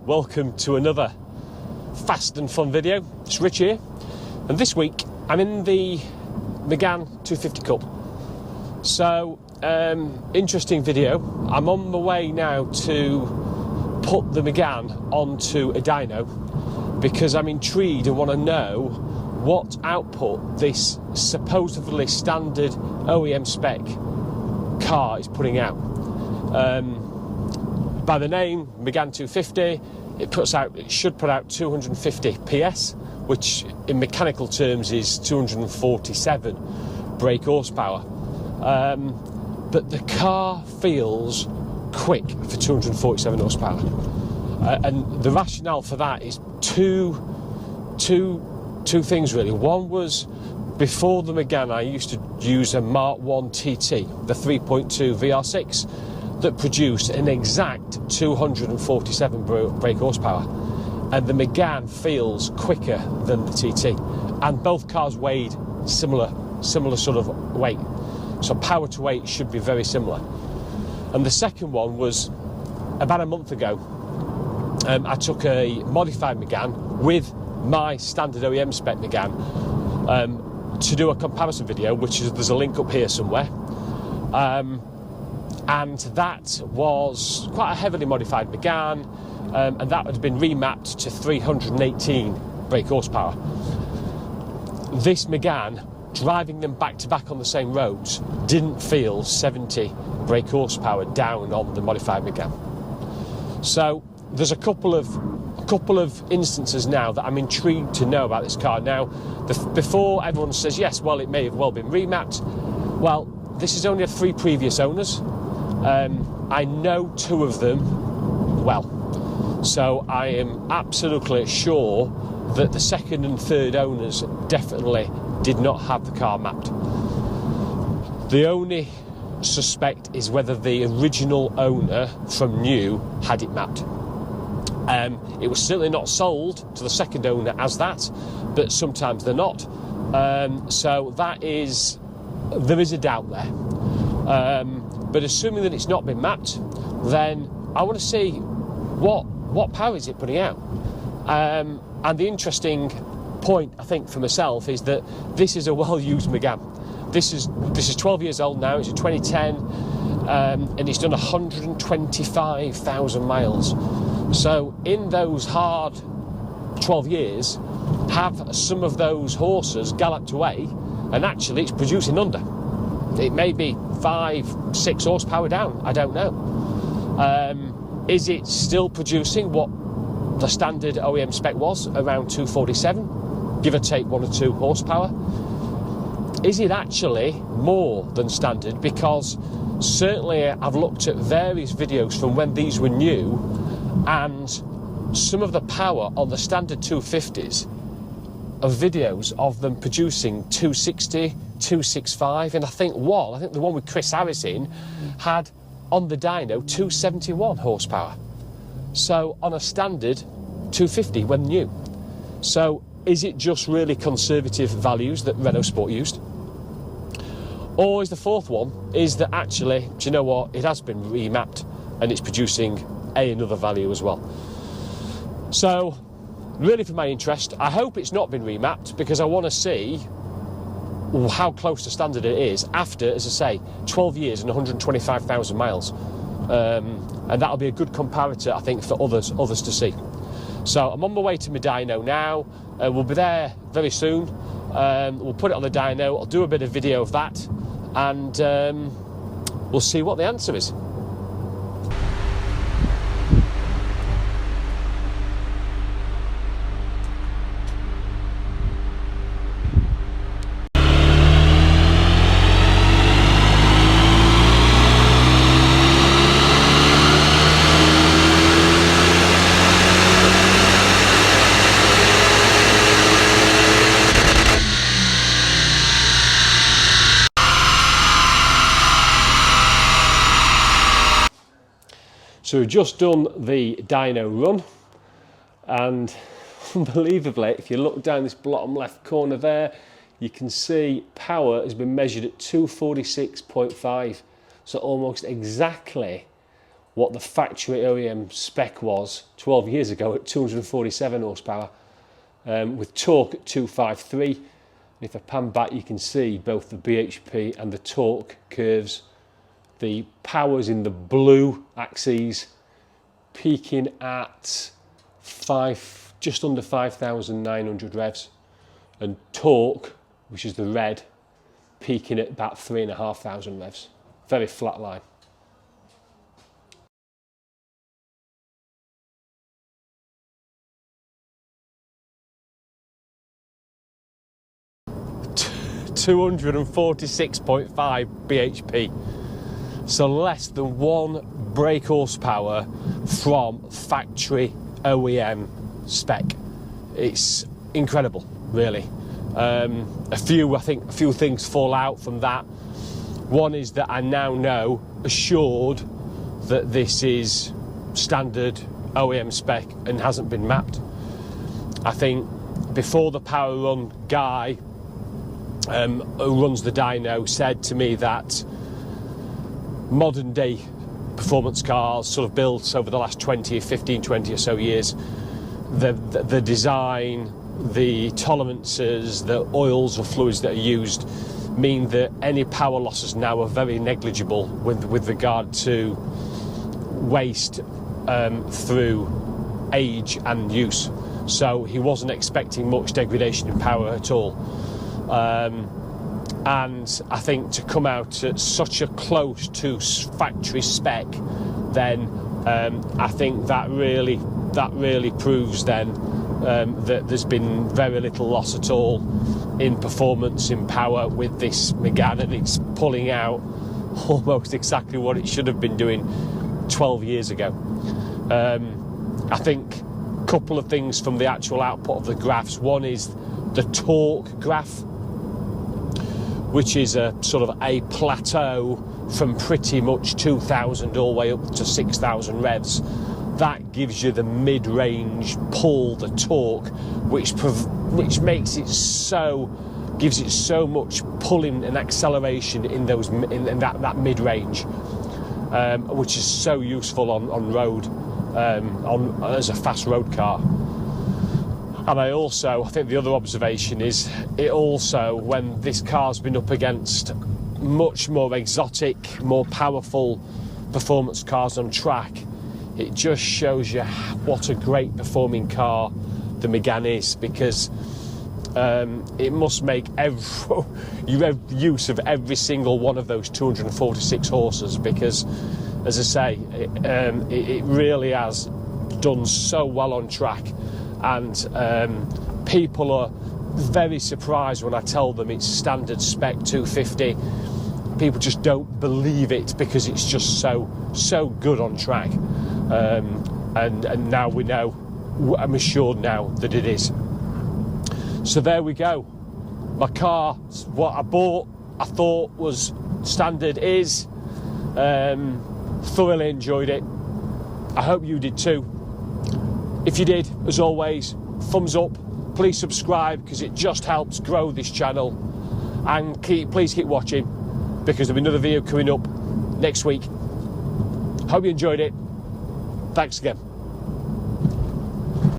welcome to another fast and fun video. It's Rich here, and this week I'm in the Megane 250 Cup. So, interesting video. I'm on the way now to put the Megane onto a dyno because I'm intrigued and want to know what output this supposedly standard OEM spec car is putting out. By the name Megane 250, it should put out 250 PS, which in mechanical terms is 247 brake horsepower. But the car feels quick for 247 horsepower. And the rationale for that is two things really. One was, before the Megane, I used to use a Mark 1 TT, the 3.2 VR6, that produced an exact 247 brake horsepower. And the Megane feels quicker than the TT. And both cars weighed similar sort of weight. So power to weight should be very similar. And the second one was, about a month ago, I took a modified Megane with my standard OEM spec Megane to do a comparison video, there's a link up here somewhere. And that was quite a heavily modified Megane, and that had been remapped to 318 brake horsepower. This Megane, driving them back to back on the same roads, didn't feel 70 brake horsepower down on the modified Megane. So there's a couple of instances now that I'm intrigued to know about this car. Now, before everyone says yes, well, it may have well been remapped. Well, this has only had 3 previous owners. I know 2 of them well, so I am absolutely sure that the second and third owners definitely did not have the car mapped. The only suspect is whether the original owner from new had it mapped. It was certainly not sold to the second owner as that, but sometimes they're not. So there is a doubt there. But assuming that it's not been mapped, then I want to see what power is it putting out. And the interesting point, I think, for myself is that this is a well-used Megane. This is 12 years old now. It's a 2010, and it's done 125,000 miles. So in those hard 12 years, have some of those horses galloped away, and actually it's producing under. It may be 5-6 horsepower down, I don't know. Is it still producing what the standard OEM spec was, around 247, give or take 1 or 2 horsepower? Is it actually more than standard? Because certainly I've looked at various videos from when these were new, and some of the power on the standard 250s of videos of them producing 260, 265, and I think the one with Chris Harris in had on the dyno 271 horsepower. So on a standard 250 when new. So is it just really conservative values that Renault Sport used? Or is the fourth one is that actually, do you know what, it has been remapped and it's producing another value as well? So really, for my interest, I hope it's not been remapped, because I want to see how close to standard it is after, as I say, 12 years and 125,000 miles. And that'll be a good comparator, I think, for others to see. So I'm on my way to my dyno now. We'll be there very soon. We'll put it on the dyno. I'll do a bit of video of that, and we'll see what the answer is. So we've just done the Dyno Run, and unbelievably, if you look down this bottom left corner there, you can see power has been measured at 246.5, so almost exactly what the factory OEM spec was 12 years ago at 247 horsepower, with torque at 253. And if I pan back, you can see both the bhp and the torque curves. The power's in the blue axes, peaking at just under 5,900 revs, and torque, which is the red, peaking at about 3,500 revs. Very flat line. .246.5 bhp, so less than 1 brake horsepower from factory OEM spec. It's incredible, really. I think a few things fall out from that. One is that I now know, assured, that this is standard OEM spec and hasn't been mapped. I think before the Power Run guy who runs the dyno said to me that modern day performance cars sort of built over the last 20 or so years, the design, the tolerances, the oils or fluids that are used mean that any power losses now are very negligible with regard to waste through age and use. So he wasn't expecting much degradation in power at all. And I think to come out at such a close to factory spec, then I think that really proves then that there's been very little loss at all in performance, in power with this Megane, and it's pulling out almost exactly what it should have been doing 12 years ago. I think a couple of things from the actual output of the graphs. One is the torque graph, which is a sort of a plateau from pretty much 2,000 all the way up to 6,000 revs. That gives you the mid-range pull, the torque, which makes it gives it so much pulling and acceleration in that mid-range, which is so useful on road, as a fast road car. And I think the other observation is it also, when this car's been up against much more exotic, more powerful performance cars on track, it just shows you what a great performing car the Megane is, because it must make you have use of every single one of those 246 horses, because, as I say, it really has done so well on track. And people are very surprised when I tell them it's standard spec 250. People just don't believe it because it's just so good on track. And now we know, I'm assured now that it is. So there we go. My car, what I bought, I thought was standard is. Thoroughly enjoyed it. I hope you did too. If you did, as always, thumbs up. Please subscribe, because it just helps grow this channel. And please keep watching, because there'll be another video coming up next week. Hope you enjoyed it. Thanks again.